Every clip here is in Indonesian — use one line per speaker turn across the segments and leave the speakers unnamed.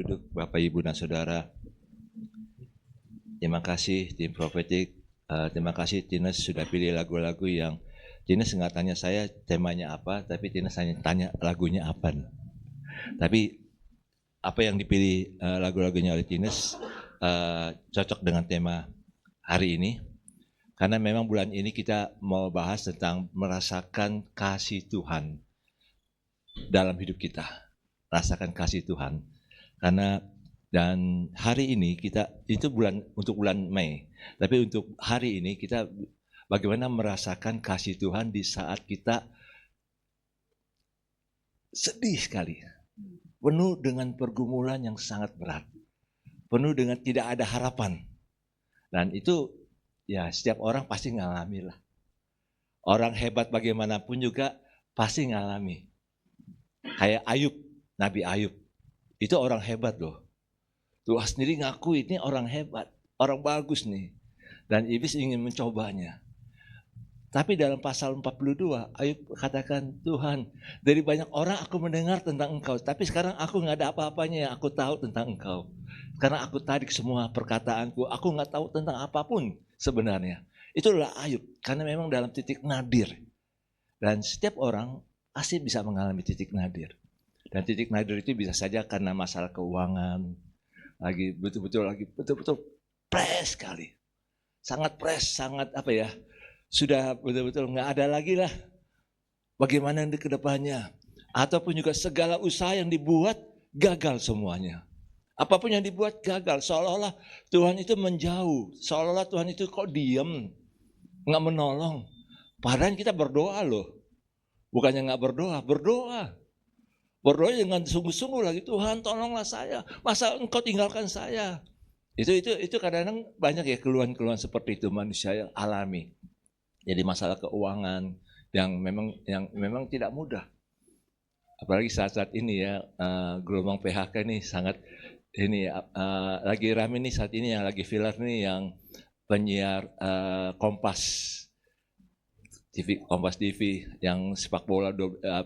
Duduk Bapak, Ibu, dan Saudara. Terima kasih tim Prophetic. Terima kasih Tines sudah pilih lagu-lagu yang Tines nggak tanya saya temanya apa, tapi Tines hanya tanya lagunya apa. Tapi apa yang dipilih lagu-lagunya oleh Tines cocok dengan tema hari ini. Karena memang bulan ini kita mau bahas tentang merasakan kasih Tuhan dalam hidup kita. Rasakan kasih Tuhan. Karena dan hari ini kita itu untuk bulan Mei. Tapi untuk hari ini kita bagaimana merasakan kasih Tuhan di saat kita sedih sekali. Penuh dengan pergumulan yang sangat berat. Penuh dengan tidak ada harapan. Dan itu ya setiap orang pasti ngalami lah. Orang hebat bagaimanapun juga pasti ngalami. Kayak Ayub, Nabi Ayub. Itu orang hebat loh. Tuhan sendiri ngaku ini orang hebat, orang bagus nih. Dan iblis ingin mencobanya. Tapi dalam pasal 42, Ayub katakan, Tuhan, dari banyak orang aku mendengar tentang Engkau, tapi sekarang aku nggak ada apa-apanya yang aku tahu tentang Engkau. Karena aku tarik semua perkataanku, aku nggak tahu tentang apapun sebenarnya. Itulah Ayub, karena memang dalam titik nadir. Dan setiap orang pasti bisa mengalami titik nadir. Dan titik nadir itu bisa saja karena masalah keuangan, lagi betul-betul press sekali. Sangat press, sangat apa ya, sudah betul-betul nggak ada lagi lah bagaimana di kedepannya. Ataupun juga segala usaha yang dibuat gagal semuanya. Apapun yang dibuat gagal, seolah-olah Tuhan itu menjauh, seolah-olah Tuhan itu kok diem, nggak menolong. Padahal kita berdoa loh, bukannya nggak berdoa, berdoa dengan sungguh-sungguh lagi, Tuhan tolonglah saya, masa Engkau tinggalkan saya. Itu kadang-kadang banyak ya keluhan-keluhan seperti itu manusia yang alami. Jadi masalah keuangan yang memang tidak mudah. Apalagi saat-saat ini ya, gelombang PHK ini sangat ini lagi rame nih saat ini, yang lagi viral nih yang penyiar Kompas TV yang sepak bola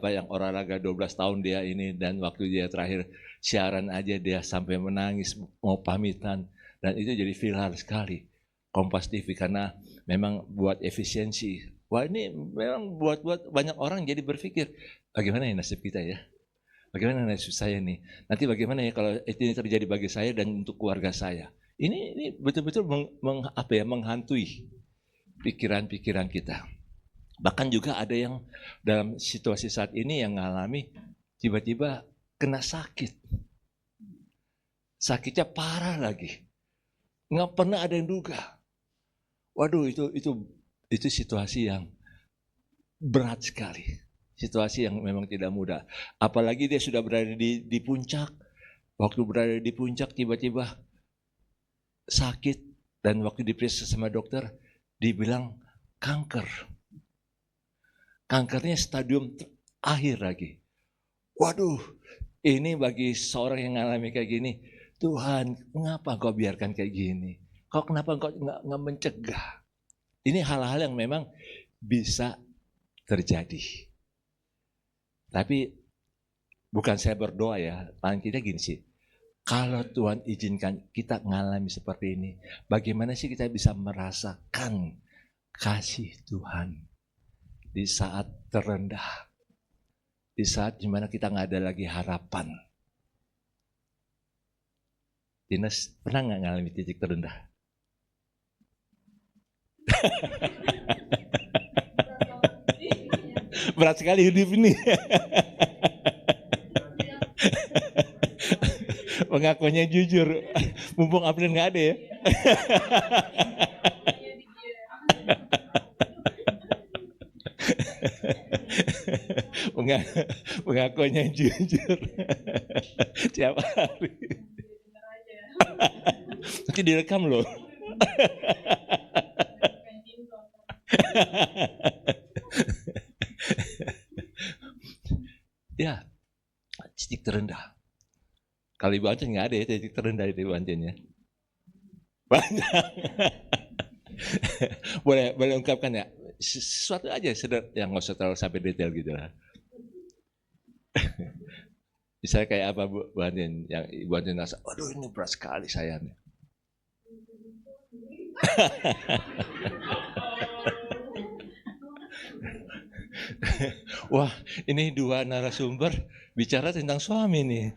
yang olahraga 12 tahun dia ini, dan waktu dia terakhir siaran aja dia sampai menangis mau pamitan, dan itu jadi viral sekali Kompas TV karena memang buat efisiensi. Wah, ini memang buat banyak orang jadi berpikir bagaimana ya nasib kita ya, bagaimana nasib saya nih, nanti bagaimana ya kalau ini terjadi bagi saya dan untuk keluarga saya. Ini betul-betul menghantui pikiran-pikiran kita. Bahkan juga ada yang dalam situasi saat ini yang mengalami tiba-tiba kena sakit. Sakitnya parah lagi. Nggak pernah ada yang duga. Waduh, itu situasi yang berat sekali. Situasi yang memang tidak mudah. Apalagi dia sudah berada di puncak. Waktu berada di puncak tiba-tiba sakit, dan waktu diperiksa sama dokter dibilang kanker. Kankernya stadium akhir lagi. Waduh, ini bagi seorang yang mengalami kayak gini, Tuhan, mengapa Engkau biarkan kayak gini? Kenapa Engkau nggak mencegah? Ini hal-hal yang memang bisa terjadi. Tapi bukan saya berdoa ya, paling kita gini sih. Kalau Tuhan izinkan kita mengalami seperti ini, bagaimana sih kita bisa merasakan kasih Tuhan di saat terendah, di saat dimana kita nggak ada lagi harapan. Dinas pernah nggak ngalami titik terendah? Berat sekali hidup ini. Pengakuannya jujur, mumpung April nggak ada ya. Pengakuannya jujur tiap hari. Nanti direkam loh. Ya, titik terendah. Kalau Ibu Ancen nggak ada ya titik terendah itu Ibu Ancen ya. Banyak. boleh ungkapkan ya, sesuatu aja yang nggak usah terlalu sampai detail gitu lah. Misalnya kayak apa Bu Andin, yang Ibu Andin rasa, aduh ini berat sekali saya nih. Wah, ini dua narasumber bicara tentang suami nih.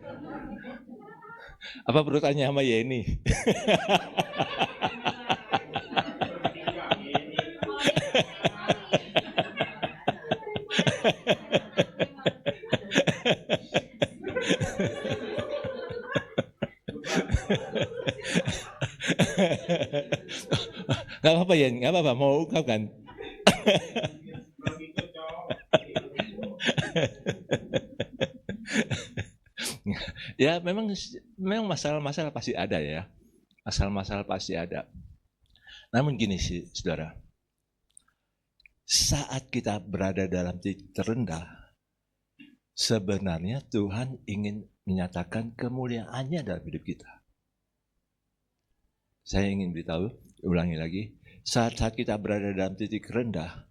Apa perlu tanya sama Yeni? Gak apa-apa ya, gak apa-apa, mau ungkapkan. Ya memang masalah-masalah pasti ada ya. Masalah-masalah pasti ada. Namun gini sih saudara, saat kita berada dalam titik terendah, sebenarnya Tuhan ingin menyatakan kemuliaannya dalam hidup kita. Saya ingin beritahu, ulangi lagi, saat kita berada dalam titik rendah,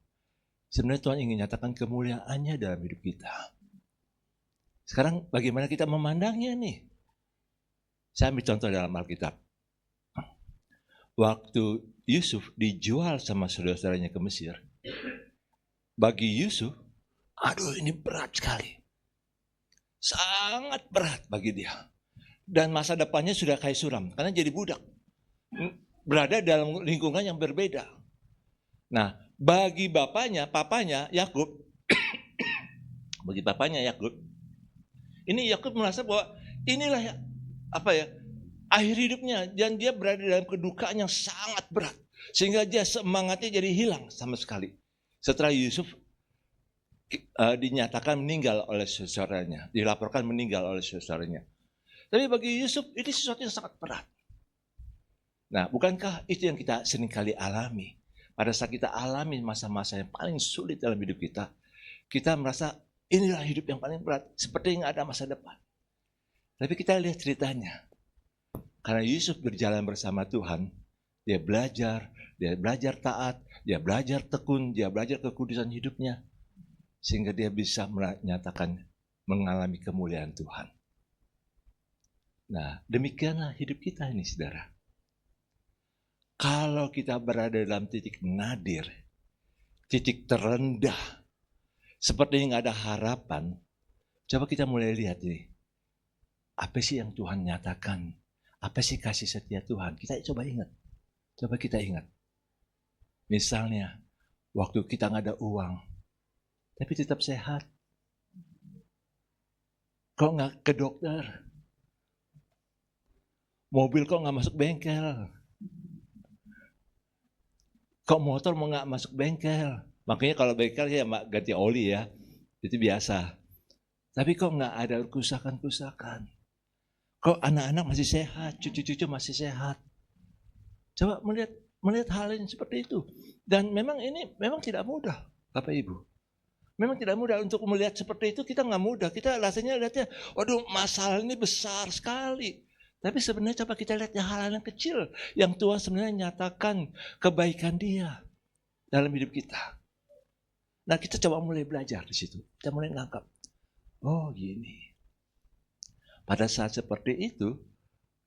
sebenarnya Tuhan ingin menyatakan kemuliaannya dalam hidup kita. Sekarang bagaimana kita memandangnya nih? Saya ambil contoh dalam Alkitab. Waktu Yusuf dijual sama saudara-saudaranya ke Mesir, bagi Yusuf, aduh ini berat sekali. Sangat berat bagi dia. Dan masa depannya sudah kayak suram, karena jadi budak. Berada dalam lingkungan yang berbeda. Nah, bagi papanya Yakub, bagi papanya Yakub, ini Yakub merasa bahwa inilah akhir hidupnya, dan dia berada dalam kedukaan yang sangat berat, sehingga dia semangatnya jadi hilang sama sekali. Setelah Yusuf dinyatakan meninggal oleh saudaranya, dilaporkan meninggal oleh saudaranya. Tapi bagi Yusuf ini sesuatu yang sangat berat. Nah, bukankah itu yang kita seringkali alami? Pada saat kita alami masa-masa yang paling sulit dalam hidup kita, kita merasa inilah hidup yang paling berat, seperti nggak ada masa depan. Tapi kita lihat ceritanya. Karena Yusuf berjalan bersama Tuhan, dia belajar taat, dia belajar tekun, dia belajar kekudusan hidupnya, sehingga dia bisa menyatakan mengalami kemuliaan Tuhan. Nah, demikianlah hidup kita ini, saudara. Kalau kita berada dalam titik nadir, titik terendah, seperti nggak ada harapan, coba kita mulai lihat ini. Apa sih yang Tuhan nyatakan? Apa sih kasih setia Tuhan? Kita coba ingat. Coba kita ingat. Misalnya, waktu kita nggak ada uang, tapi tetap sehat. Kok nggak ke dokter? Mobil kok nggak masuk bengkel? Kok motor mau nggak masuk bengkel? Makanya kalau bengkel ya ganti oli ya, itu biasa. Tapi kok nggak ada kerusakan-kerusakan? Kok anak-anak masih sehat, cucu-cucu masih sehat? Coba melihat hal yang seperti itu. Dan memang ini tidak mudah, Bapak Ibu. Memang tidak mudah untuk melihat seperti itu, kita nggak mudah. Kita rasanya lihatnya, waduh masalah ini besar sekali. Tapi sebenarnya coba kita lihat hal-hal yang kecil yang Tuhan sebenarnya nyatakan kebaikan Dia dalam hidup kita. Nah, kita coba mulai belajar di situ. Kita mulai nangkap. Oh, gini. Pada saat seperti itu,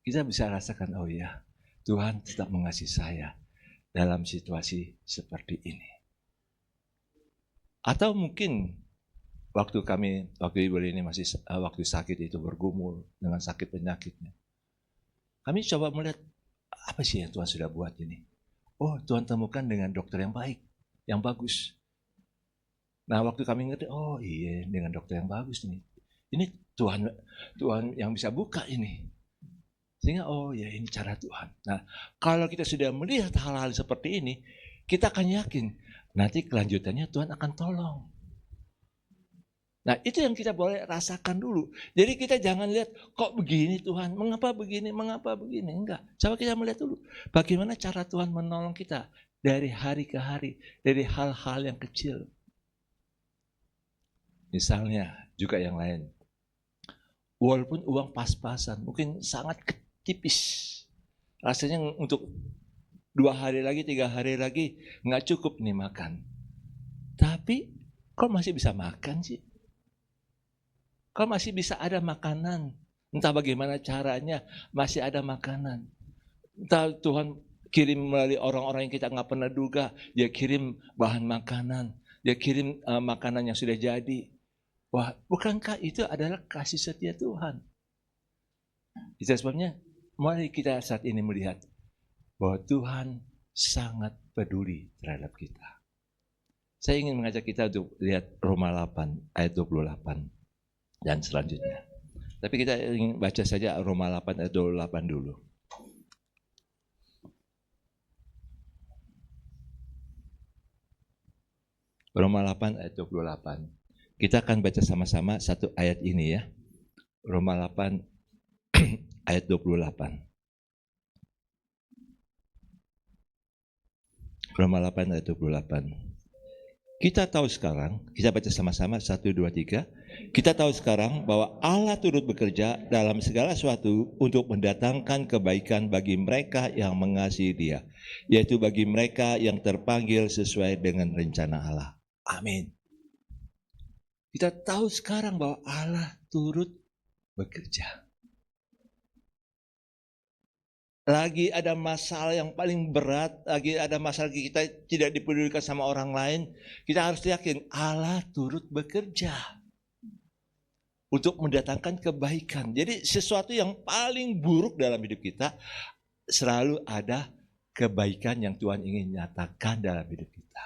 kita bisa rasakan, oh ya, Tuhan tetap mengasihi saya dalam situasi seperti ini. Atau mungkin waktu Ibu ini masih waktu sakit itu bergumul dengan sakit penyakitnya. Kami coba melihat apa sih yang Tuhan sudah buat ini. Oh, Tuhan temukan dengan dokter yang baik, yang bagus. Nah, waktu kami ngerti, oh iya dengan dokter yang bagus nih. Ini Tuhan yang bisa buka ini. Sehingga oh ya ini cara Tuhan. Nah, kalau kita sudah melihat hal-hal seperti ini, kita akan yakin nanti kelanjutannya Tuhan akan tolong. Nah, itu yang kita boleh rasakan dulu. Jadi kita jangan lihat kok begini Tuhan, mengapa begini, enggak. Coba kita melihat dulu bagaimana cara Tuhan menolong kita dari hari ke hari, dari hal-hal yang kecil. Misalnya juga yang lain. Walaupun uang pas-pasan, mungkin sangat tipis. Rasanya untuk 2 hari lagi, 3 hari lagi nggak cukup nih makan. Tapi kok masih bisa makan sih? Kalau masih bisa ada makanan, entah bagaimana caranya, masih ada makanan. Entah Tuhan kirim melalui orang-orang yang kita nggak pernah duga, dia kirim bahan makanan, dia kirim makanan yang sudah jadi. Wah, bukankah itu adalah kasih setia Tuhan? Itu sebabnya mari kita saat ini melihat bahwa Tuhan sangat peduli terhadap kita. Saya ingin mengajak kita untuk lihat Roma 8 ayat 28 dan selanjutnya. Tapi kita ingin baca saja Roma 8 ayat 28 dulu. Roma 8 ayat 28. Kita akan baca sama-sama satu ayat ini ya. Roma 8 ayat 28. Roma 8 ayat 28. Kita tahu sekarang, kita baca sama-sama 1, 2, 3. Kita tahu sekarang bahwa Allah turut bekerja dalam segala sesuatu untuk mendatangkan kebaikan bagi mereka yang mengasihi Dia, yaitu bagi mereka yang terpanggil sesuai dengan rencana Allah. Amin. Kita tahu sekarang bahwa Allah turut bekerja. Lagi ada masalah yang paling berat, lagi ada masalah kita tidak dipedulikan sama orang lain, kita harus yakin Allah turut bekerja untuk mendatangkan kebaikan. Jadi sesuatu yang paling buruk dalam hidup kita, selalu ada kebaikan yang Tuhan ingin nyatakan dalam hidup kita.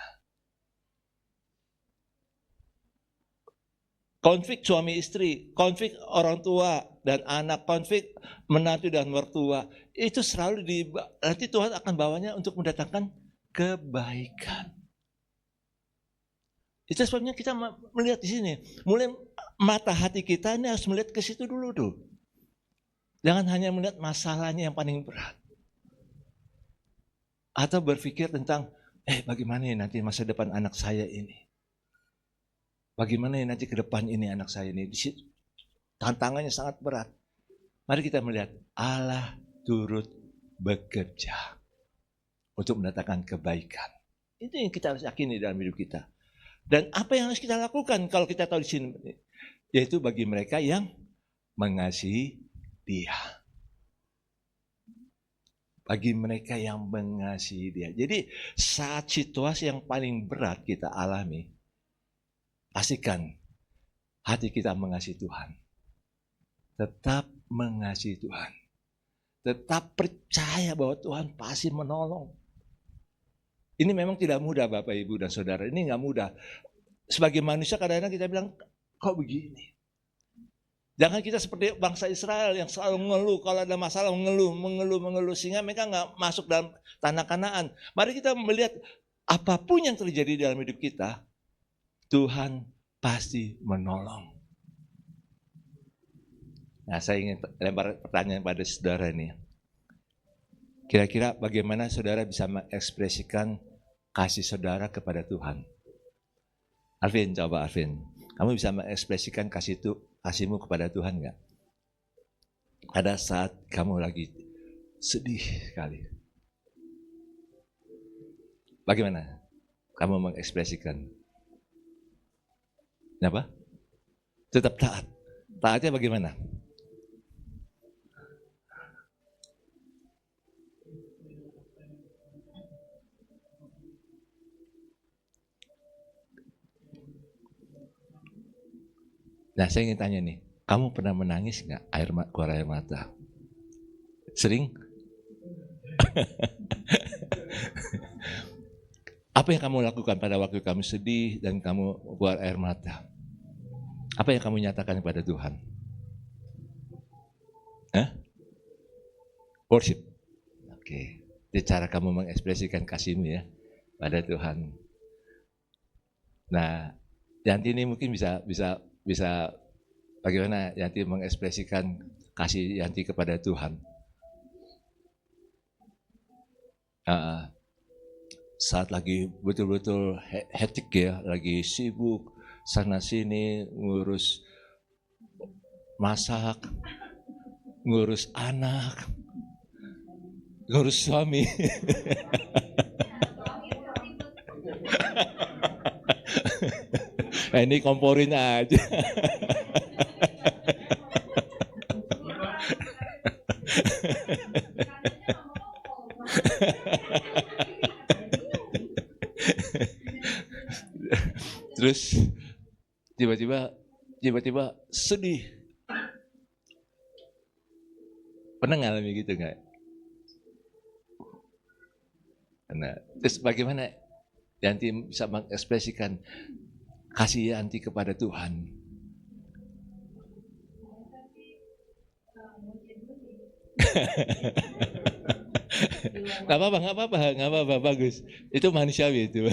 Konflik suami istri, konflik orang tua dan anak, konflik menantu dan mertua, itu selalu nanti Tuhan akan bawanya untuk mendatangkan kebaikan. Itu sebabnya kita melihat di sini, mulai mata hati kita ini harus melihat ke situ dulu tuh. Jangan hanya melihat masalahnya yang paling berat. Atau berpikir tentang, bagaimana ya nanti masa depan anak saya ini. Bagaimana ya nanti ke depan ini anak saya ini. Tantangannya sangat berat. Mari kita melihat Allah turut bekerja untuk mendatangkan kebaikan. Itu yang kita harus yakini dalam hidup kita. Dan apa yang harus kita lakukan kalau kita tahu di sini, yaitu bagi mereka yang mengasihi Dia. Bagi mereka yang mengasihi Dia. Jadi saat situasi yang paling berat kita alami, pastikan hati kita mengasihi Tuhan. Tetap mengasihi Tuhan. Tetap percaya bahwa Tuhan pasti menolong. Ini memang tidak mudah Bapak, Ibu, dan Saudara. Ini nggak mudah. Sebagai manusia kadang-kadang kita bilang, kok begini? Jangan kita seperti bangsa Israel yang selalu mengeluh. Kalau ada masalah mengeluh. Sehingga mereka nggak masuk dalam tanah Kanaan. Mari kita melihat apapun yang terjadi dalam hidup kita, Tuhan pasti menolong. Nah, saya ingin lempar pertanyaan pada saudara ini. Kira-kira bagaimana saudara bisa mengekspresikan kasih saudara kepada Tuhan? Alvin, coba Alvin. Kamu bisa mengekspresikan kasihmu kepada Tuhan nggak? Pada saat kamu lagi sedih sekali. Bagaimana kamu mengekspresikan? Apa? Tetap taat. Taatnya bagaimana? Nah, saya ingin tanya nih, kamu pernah menangis nggak keluar air mata? Sering? Apa yang kamu lakukan pada waktu kamu sedih dan kamu keluar air mata? Apa yang kamu nyatakan kepada Tuhan? Worship. Oke. Itu cara kamu mengekspresikan kasihmu ya pada Tuhan. Nah, Yanti ini mungkin bisa bagaimana Yanti mengekspresikan kasih Yanti kepada Tuhan? Saat lagi betul-betul hektik ya, lagi sibuk sana sini ngurus masak, ngurus anak, ngurus suami. Ini komporin aja. Terus tiba-tiba sedih. Pernah ngalami gitu nggak? Nah, terus bagaimana Yanti bisa mengekspresikan kasih Yanti kepada Tuhan? Nggak apa-apa, bagus. Itu manusiawi itu.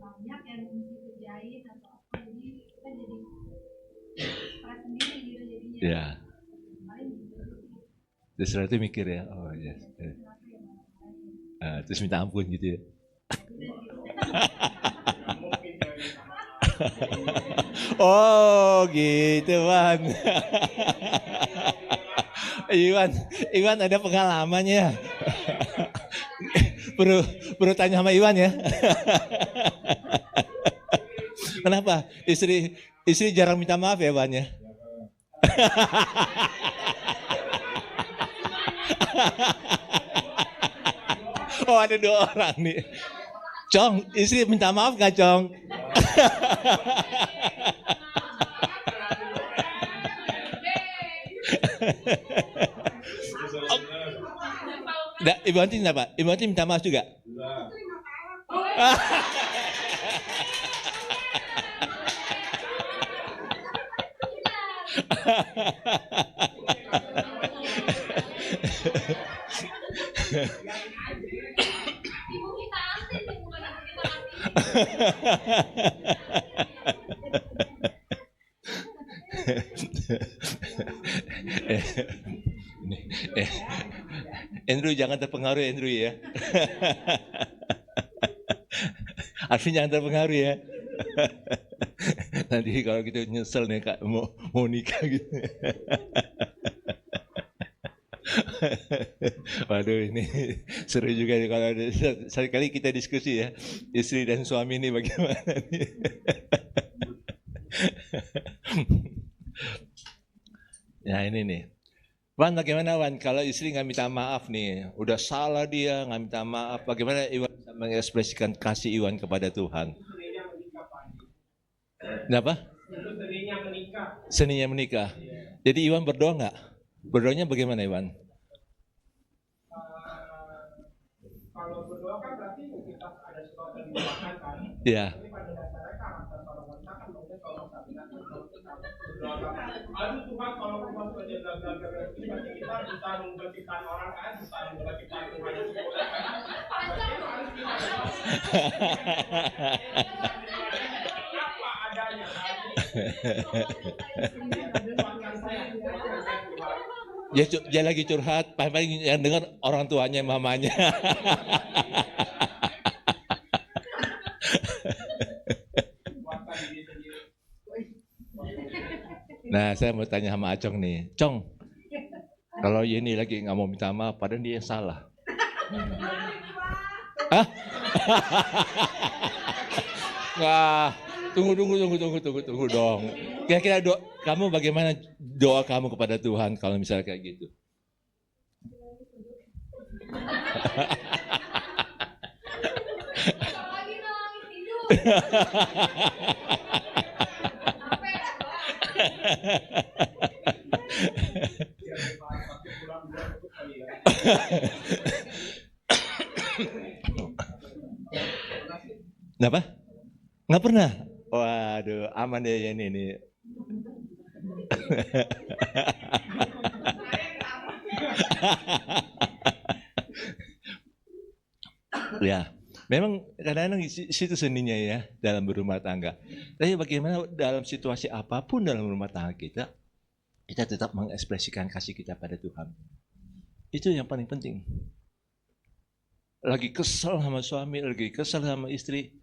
Banyak yang dikerjain atau apa, jadi kita jadi stres sendiri gitu jadinya.
Ya. Terus itu mikir ya, oh yes. Terus minta ampun gitu ya. Oh gitu Wan. Iwan ada pengalamannya. Perlu tanya sama Iwan ya. Kenapa? Istri jarang minta maaf ya Wan ya? Oh ada 2 orang nih. Cong, istri minta maaf gak Cong? Ibu Anti apa? Ibu Anti minta maaf juga? Andrew jangan terpengaruh Andrew ya. Arvin jangan terpengaruh ya. Nanti kalau gitu nyesel nih Kak mau nikah gitu. Waduh ini seru juga nih kalau ada sekali kita diskusi ya istri dan suami ini bagaimana nih. Ya ini nih Wan, bagaimana Wan kalau istri nggak minta maaf nih, udah salah dia nggak minta maaf, bagaimana Iwan bisa mengekspresikan kasih Iwan kepada Tuhan? Kenapa? Seninya menikah. Jadi Iwan berdoa nggak? Berdoanya bagaimana Iwan?
Kalau berdoa kan berarti kita ada sesuatu yang didoakan kan.
Iya.
Tapi pada dasarnya karakter seorang wanita kan mungkin kalau kita berdoa, aduh Tuhan kalau Tuhan saja gagal itu berarti kita bisa menggantikan orang kan, bisa menggantikan Tuhan itu kan. Apa adanya.
Dia lagi curhat, paling yang dengar orang tuanya, mamanya. Nah, saya mau tanya sama Acong nih, Cong, kalau Yeni lagi nggak mau minta maaf, padahal dia yang salah. Hah? Wah, tunggu dong. Kira-kira kamu bagaimana doa kamu kepada Tuhan kalau misalnya kayak gitu? Kenapa? Nggak pernah? Waduh, aman deh ya ini. Ya, memang kadang-kadang situ seninya ya dalam berumah tangga. Tapi bagaimana dalam situasi apapun dalam rumah tangga kita tetap mengekspresikan kasih kita pada Tuhan. Itu yang paling penting. Lagi kesel sama suami, lagi kesel sama istri,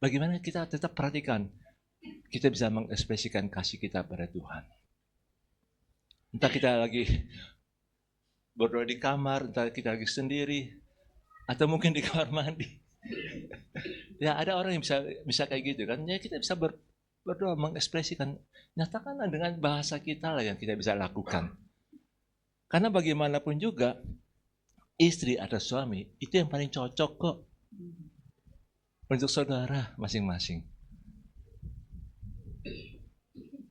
bagaimana kita tetap perhatikan, kita bisa mengekspresikan kasih kita pada Tuhan. Entah kita lagi berdoa di kamar, entah kita lagi sendiri, atau mungkin di kamar mandi. Ya ada orang yang bisa kayak gitu kan. Ya kita bisa berdoa, mengekspresikan. Nyatakanlah dengan bahasa kita lah yang kita bisa lakukan. Karena bagaimanapun juga, istri atau suami itu yang paling cocok kok untuk saudara masing-masing.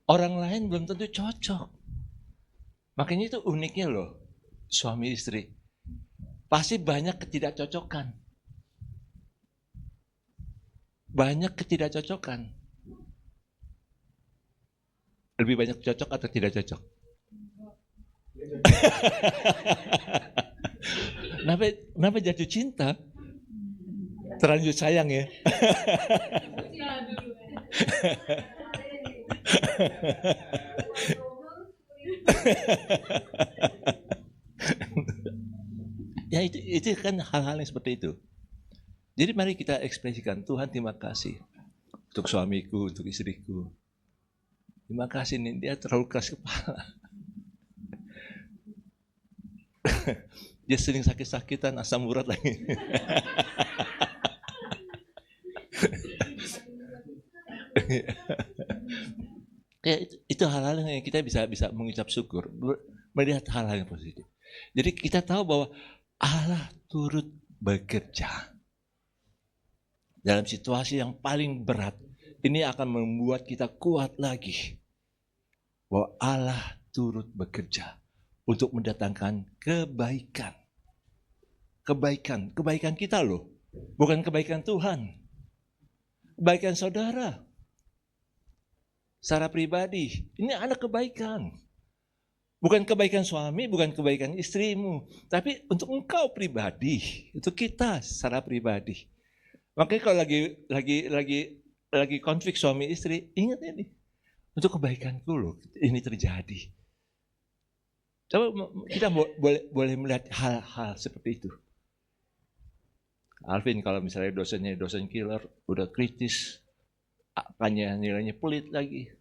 Orang lain belum tentu cocok. Makanya itu uniknya loh, suami istri. Pasti banyak ketidakcocokan. Banyak ketidakcocokan. Lebih banyak cocok atau tidak cocok? Kenapa jatuh cinta? Terlanjur sayang ya. Ya itu kan hal-hal yang seperti itu. Jadi mari kita ekspresikan, Tuhan terima kasih untuk suamiku, untuk istriku. Terima kasih nih, dia terlalu keras kepala. Dia sering sakit-sakitan, asam urat lagi. Kayak itu hal-hal yang kita bisa mengucap syukur, melihat hal-hal yang positif. Jadi kita tahu bahwa Allah turut bekerja dalam situasi yang paling berat. Ini akan membuat kita kuat lagi bahwa Allah turut bekerja untuk mendatangkan kebaikan. Kebaikan kita loh, bukan kebaikan Tuhan. Kebaikan saudara. Secara pribadi, ini ada kebaikan. Bukan kebaikan suami, bukan kebaikan istrimu, tapi untuk engkau pribadi, untuk kita secara pribadi. Makanya kalau lagi konflik suami istri, ingat ini, untuk kebaikanku loh, ini terjadi. Coba kita boleh melihat hal-hal seperti itu. Alvin kalau misalnya dosen killer, udah kritis, apanya nilainya pelit lagi.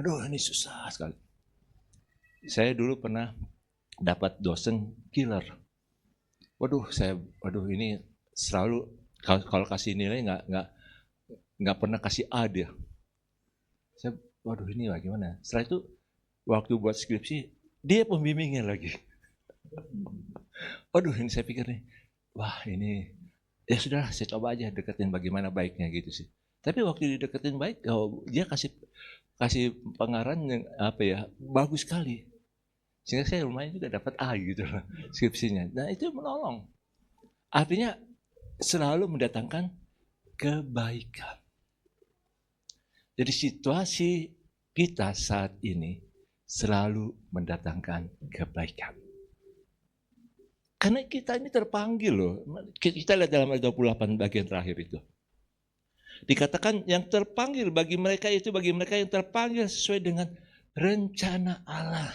Aduh ini susah sekali. Saya dulu pernah dapat dosen killer. Waduh ini selalu kalau kasih nilai nggak pernah kasih A dia. Saya waduh ini bagaimana? Setelah itu waktu buat skripsi dia pembimbingnya lagi. Waduh ini saya pikir nih, wah ini ya sudah saya coba aja deketin bagaimana baiknya gitu sih. Tapi waktu dideketin baik, dia kasih pengarahan yang bagus sekali. Sehingga saya lumayan juga dapat A gitu loh skripsinya. Nah itu menolong. Artinya selalu mendatangkan kebaikan. Jadi situasi kita saat ini selalu mendatangkan kebaikan. Karena kita ini terpanggil loh. Kita lihat dalam ayat 28 bagian terakhir itu. Dikatakan yang terpanggil bagi mereka yang terpanggil sesuai dengan rencana Allah.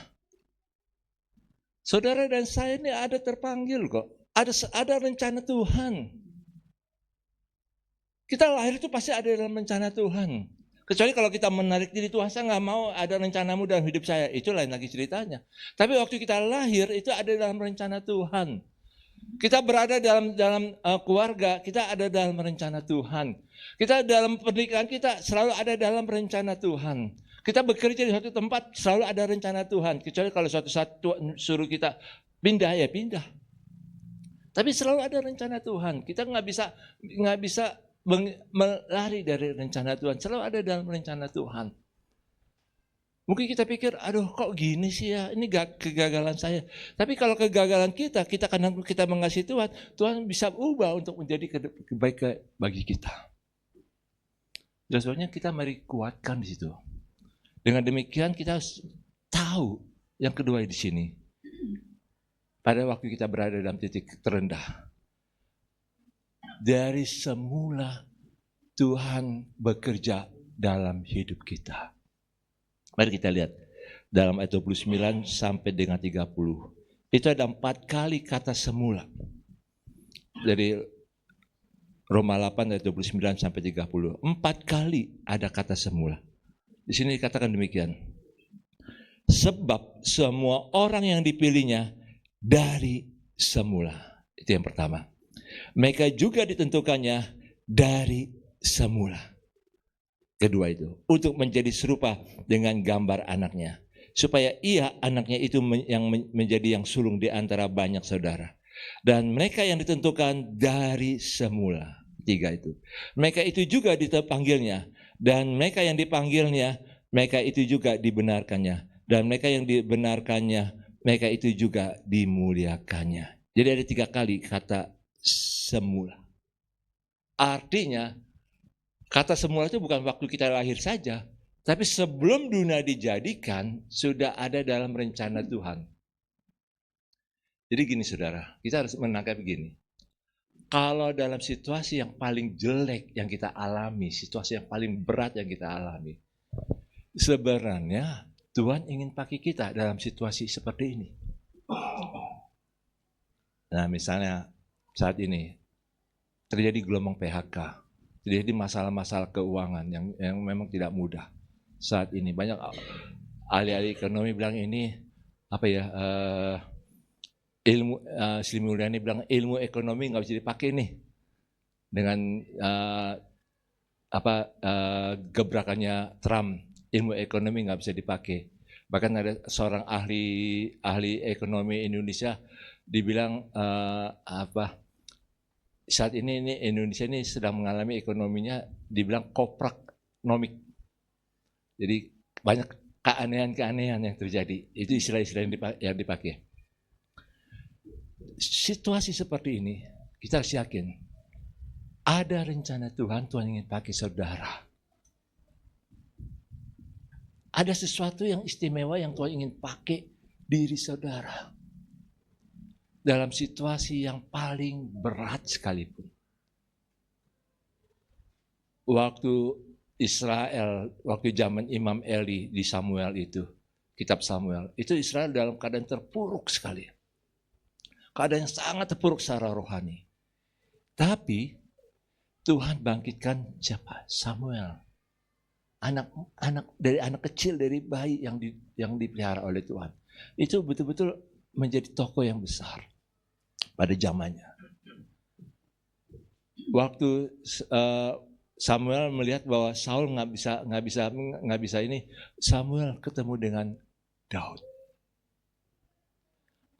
Saudara dan saya ini ada terpanggil kok. Ada rencana Tuhan. Kita lahir itu pasti ada dalam rencana Tuhan. Kecuali kalau kita menarik diri Tuhan, saya nggak mau ada rencanamu dalam hidup saya. Itu lain lagi ceritanya. Tapi waktu kita lahir itu ada dalam rencana Tuhan. Kita berada dalam keluarga, kita ada dalam rencana Tuhan. Kita dalam pernikahan kita selalu ada dalam rencana Tuhan. Kita bekerja di suatu tempat selalu ada rencana Tuhan. Kecuali kalau suatu saat Tuhan suruh kita pindah ya pindah. Tapi selalu ada rencana Tuhan. Kita nggak bisa melari dari rencana Tuhan. Selalu ada dalam rencana Tuhan. Mungkin kita pikir, aduh kok gini sih ya, ini kegagalan saya. Tapi kalau kegagalan kita karena kita mengasihi Tuhan, Tuhan bisa ubah untuk menjadi kebaikan bagi kita. Dan soalnya kita mari kuatkan di situ. Dengan demikian kita harus tahu yang kedua di sini. Pada waktu kita berada dalam titik terendah. Dari semula Tuhan bekerja dalam hidup kita. Mari kita lihat dalam ayat 29 sampai dengan 30. Itu ada 4 kali kata semula. Dari Roma 8 ayat 29 sampai 30. 4 kali ada kata semula. Di sini dikatakan demikian. Sebab semua orang yang dipilihnya dari semula. Itu yang pertama. Mereka juga ditentukannya dari semula. Kedua itu, untuk menjadi serupa dengan gambar anaknya. Supaya ia, anaknya itu yang menjadi yang sulung di antara banyak saudara. Dan mereka yang ditentukan dari semula. Tiga itu. Mereka itu juga dipanggilnya. Dan mereka yang dipanggilnya, mereka itu juga dibenarkannya. Dan mereka yang dibenarkannya, mereka itu juga dimuliakannya. Jadi ada 3 kali kata semula. Artinya, kata semula itu bukan waktu kita lahir saja, tapi sebelum dunia dijadikan, sudah ada dalam rencana Tuhan. Jadi gini saudara, kita harus menangkap begini. Kalau dalam situasi yang paling jelek yang kita alami, situasi yang paling berat yang kita alami, sebenarnya Tuhan ingin pakai kita dalam situasi seperti ini. Nah misalnya saat ini terjadi gelombang PHK, terjadi masalah-masalah keuangan yang memang tidak mudah. Saat ini banyak ahli-ahli ekonomi bilang ini apa ya, ilmu Sri Mulyani bilang ilmu ekonomi nggak bisa dipakai nih dengan gebrakannya Trump. Ilmu ekonomi nggak bisa dipakai. Bahkan ada seorang ahli ekonomi Indonesia dibilang saat ini Indonesia ini sedang mengalami ekonominya dibilang kopraknomik. Jadi banyak keanehan-keanehan yang terjadi. Itu istilah-istilah yang dipakai. Situasi seperti ini kita harus yakin ada rencana Tuhan ingin pakai saudara. Ada sesuatu yang istimewa yang Tuhan ingin pakai diri saudara dalam situasi yang paling berat sekalipun. Waktu Israel, waktu zaman Imam Eli di Samuel itu, kitab Samuel, itu Israel dalam keadaan terpuruk sekali. Keadaan yang sangat terpuruk secara rohani. Tapi Tuhan bangkitkan siapa? Samuel. Dari anak kecil, dari bayi yang dipelihara oleh Tuhan. Itu betul-betul menjadi tokoh yang besar pada zamannya. Waktu Samuel melihat bahwa Saul nggak bisa ini, Samuel ketemu dengan Daud.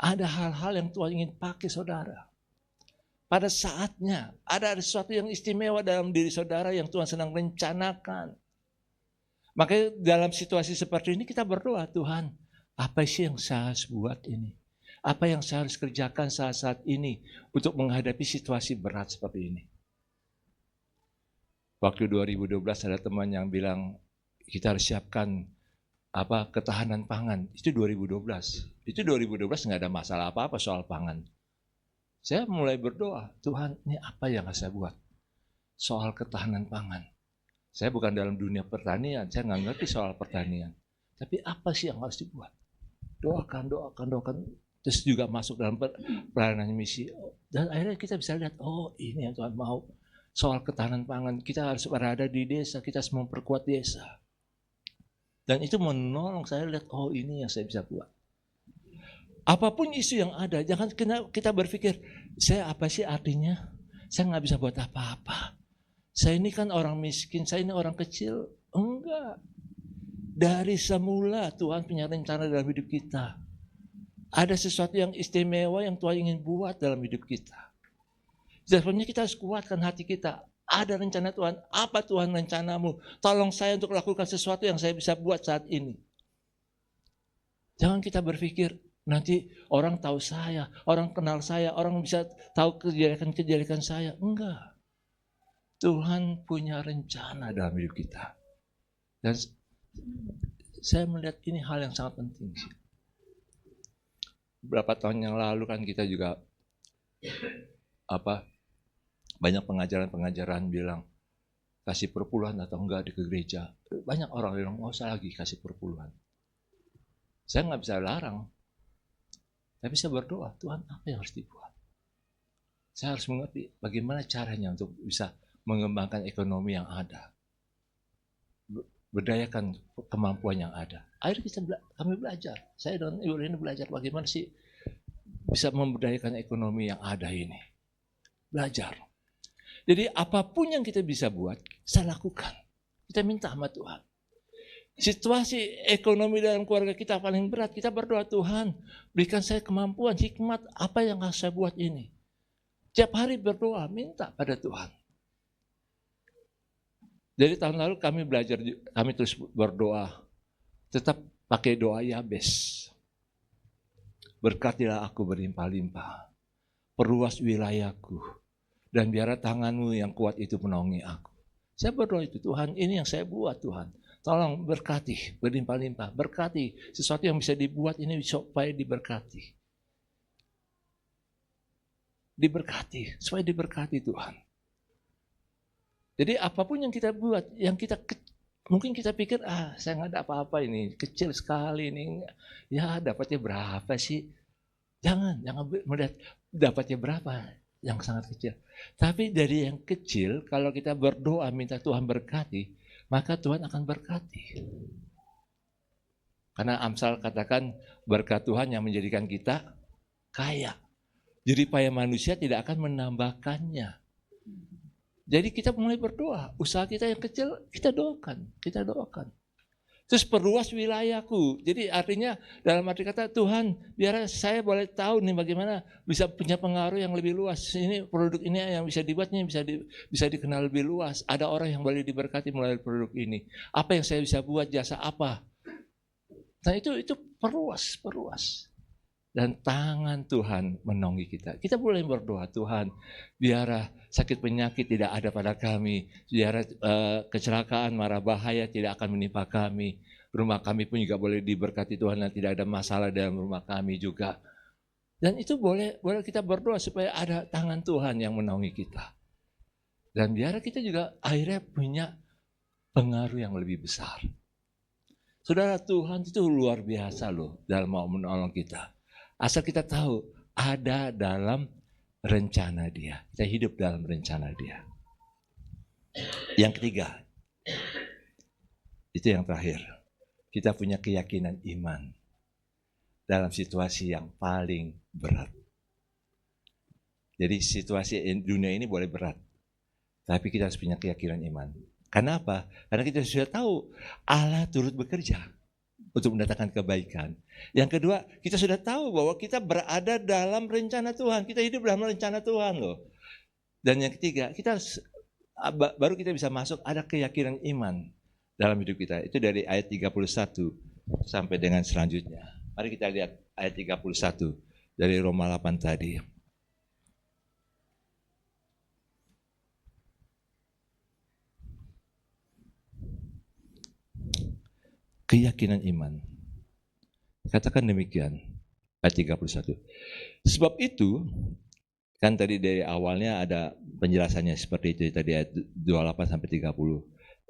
Ada hal-hal yang Tuhan ingin pakai saudara. Pada saatnya ada sesuatu yang istimewa dalam diri saudara yang Tuhan sedang rencanakan. Makanya dalam situasi seperti ini kita berdoa, Tuhan, apa sih yang saya harus buat ini? Apa yang saya harus kerjakan saat-saat ini untuk menghadapi situasi berat seperti ini? Waktu 2012 ada teman yang bilang kita harus siapkan ketahanan pangan. Itu 2012. Itu 2012 nggak ada masalah apa-apa soal pangan. Saya mulai berdoa, Tuhan ini apa yang harus saya buat soal ketahanan pangan. Saya bukan dalam dunia pertanian, saya nggak ngerti soal pertanian. Tapi apa sih yang harus dibuat? Doakan. Terus juga masuk dalam pelayanan misi. Dan akhirnya kita bisa lihat, oh ini yang Tuhan mau. Soal ketahanan pangan, kita harus berada di desa, kita harus memperkuat desa. Dan itu menolong saya lihat, oh ini yang saya bisa buat. Apapun isu yang ada, jangan kita berpikir, saya apa sih artinya? Saya nggak bisa buat apa-apa. Saya ini kan orang miskin, saya ini orang kecil. Enggak. Dari semula Tuhan punya rencana dalam hidup kita. Ada sesuatu yang istimewa yang Tuhan ingin buat dalam hidup kita. Sebenarnya kita harus kuatkan hati kita. Ada rencana Tuhan. Apa Tuhan rencanamu? Tolong saya untuk lakukan sesuatu yang saya bisa buat saat ini. Jangan kita berpikir, nanti orang tahu saya, orang kenal saya, orang bisa tahu kejelekan saya. Enggak. Tuhan punya rencana dalam hidup kita. Dan saya melihat ini hal yang sangat penting. Beberapa tahun yang lalu kan kita juga banyak pengajaran bilang kasih perpuluhan atau enggak di gereja. Banyak orang bilang nggak usah lagi kasih perpuluhan. Saya nggak bisa larang, tapi saya berdoa, Tuhan apa yang harus dibuat? Saya harus mengerti bagaimana caranya untuk bisa mengembangkan ekonomi yang ada. berdayakan kemampuan yang ada. Akhirnya kami belajar. Saya dan Ibu ini belajar bagaimana sih bisa memberdayakan ekonomi yang ada ini. Belajar. Jadi apapun yang kita bisa buat, saya lakukan. Kita minta sama Tuhan. Situasi ekonomi dalam keluarga kita paling berat, kita berdoa, Tuhan, berikan saya kemampuan, hikmat, apa yang harus saya buat ini. Tiap hari berdoa, minta pada Tuhan. Jadi tahun lalu kami terus berdoa, tetap pakai doa Yabes. Berkatilah aku berlimpah-limpah, perluas wilayahku, dan biarlah tanganmu yang kuat itu menaungi aku. Saya berdoa itu, Tuhan, ini yang saya buat, Tuhan. Tolong berkati, berlimpah-limpah, berkati sesuatu yang bisa dibuat ini supaya diberkati. Diberkati, supaya diberkati Tuhan. Jadi apapun yang kita buat, yang kita mungkin kita pikir, saya nggak ada apa-apa ini, kecil sekali ini, ya dapatnya berapa sih? Jangan melihat dapatnya berapa, yang sangat kecil. Tapi dari yang kecil, kalau kita berdoa minta Tuhan berkati, maka Tuhan akan berkati. Karena Amsal katakan berkat Tuhan yang menjadikan kita kaya. Jerih payah manusia tidak akan menambahkannya. Jadi kita mulai berdoa, usaha kita yang kecil kita doakan. Terus perluas wilayahku. Jadi artinya dalam arti kata, Tuhan biar saya boleh tahu nih bagaimana bisa punya pengaruh yang lebih luas. Ini produk ini yang bisa dibuatnya bisa dikenal lebih luas. Ada orang yang boleh diberkati melalui produk ini. Apa yang saya bisa buat, jasa apa? Nah itu perluas. Dan tangan Tuhan menaungi kita. Kita boleh berdoa, Tuhan biar sakit penyakit tidak ada pada kami. Biar kecelakaan, mara bahaya tidak akan menimpa kami. Rumah kami pun juga boleh diberkati Tuhan dan tidak ada masalah dalam rumah kami juga. Dan itu boleh kita berdoa supaya ada tangan Tuhan yang menaungi kita. Dan biar kita juga akhirnya punya pengaruh yang lebih besar. Saudara, Tuhan itu luar biasa loh dalam mau menolong kita. Asal kita tahu ada dalam rencana Dia. Kita hidup dalam rencana Dia. Yang ketiga, itu yang terakhir. Kita punya keyakinan iman dalam situasi yang paling berat. Jadi situasi dunia ini boleh berat, tapi kita harus punya keyakinan iman. Kenapa? Karena kita sudah tahu Allah turut bekerja untuk mendatangkan kebaikan. Yang kedua, kita sudah tahu bahwa kita berada dalam rencana Tuhan. Kita hidup dalam rencana Tuhan loh. Dan yang ketiga, baru kita bisa masuk ada keyakinan iman dalam hidup kita. Itu dari ayat 31 sampai dengan selanjutnya. Mari kita lihat ayat 31 dari Roma 8 tadi. Keyakinan iman. Katakan demikian, ayat 31. Sebab itu, kan tadi dari awalnya ada penjelasannya seperti itu, tadi ayat 28 sampai 30.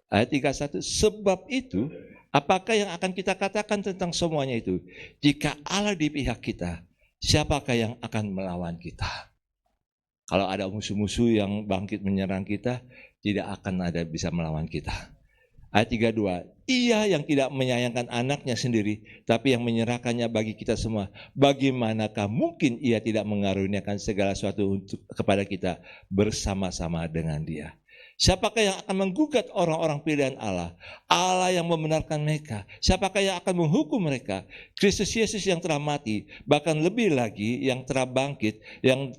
Ayat 31, sebab itu, apakah yang akan kita katakan tentang semuanya itu? Jika Allah di pihak kita, siapakah yang akan melawan kita? Kalau ada musuh-musuh yang bangkit menyerang kita, tidak akan ada bisa melawan kita. Ayat 32, Ia yang tidak menyayangkan anaknya sendiri, tapi yang menyerahkannya bagi kita semua. Bagaimanakah mungkin Ia tidak mengaruniakan segala sesuatu kepada kita bersama-sama dengan Dia? Siapakah yang akan menggugat orang-orang pilihan Allah? Allah yang membenarkan mereka. Siapakah yang akan menghukum mereka? Kristus Yesus yang telah mati, bahkan lebih lagi yang telah bangkit, yang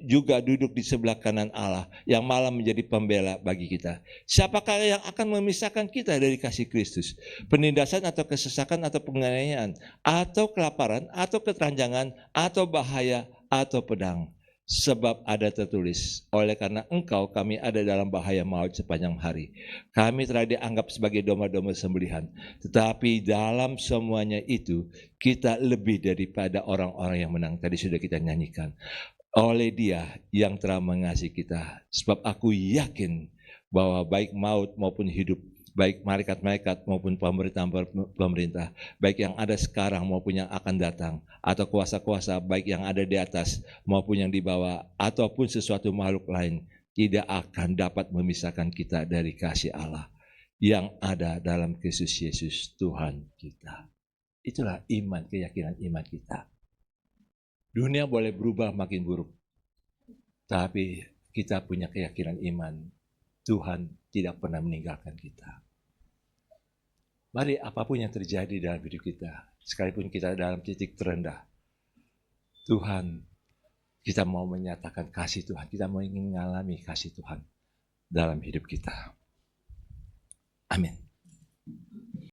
juga duduk di sebelah kanan Allah, yang malah menjadi pembela bagi kita. Siapakah yang akan memisahkan kita dari kasih Kristus? Penindasan atau kesesakan atau penganiayaan, atau kelaparan, atau keteranjangan, atau bahaya, atau pedang. Sebab ada tertulis, oleh karena engkau kami ada dalam bahaya maut sepanjang hari. Kami telah dianggap sebagai domba-domba sembelihan. Tetapi dalam semuanya itu, kita lebih daripada orang-orang yang menang. Tadi sudah kita nyanyikan. Oleh Dia yang telah mengasihi kita. Sebab aku yakin bahwa baik maut maupun hidup, baik malaikat-malaikat maupun pemerintah, baik yang ada sekarang maupun yang akan datang, atau kuasa-kuasa baik yang ada di atas maupun yang di bawah, ataupun sesuatu makhluk lain, tidak akan dapat memisahkan kita dari kasih Allah yang ada dalam Kristus Yesus Tuhan kita. Itulah iman, keyakinan iman kita. Dunia boleh berubah makin buruk, tapi kita punya keyakinan iman. Tuhan tidak pernah meninggalkan kita. Mari apapun yang terjadi dalam hidup kita, sekalipun kita dalam titik terendah, Tuhan, kita mau menyatakan kasih Tuhan, kita mau ingin mengalami kasih Tuhan dalam hidup kita. Amin.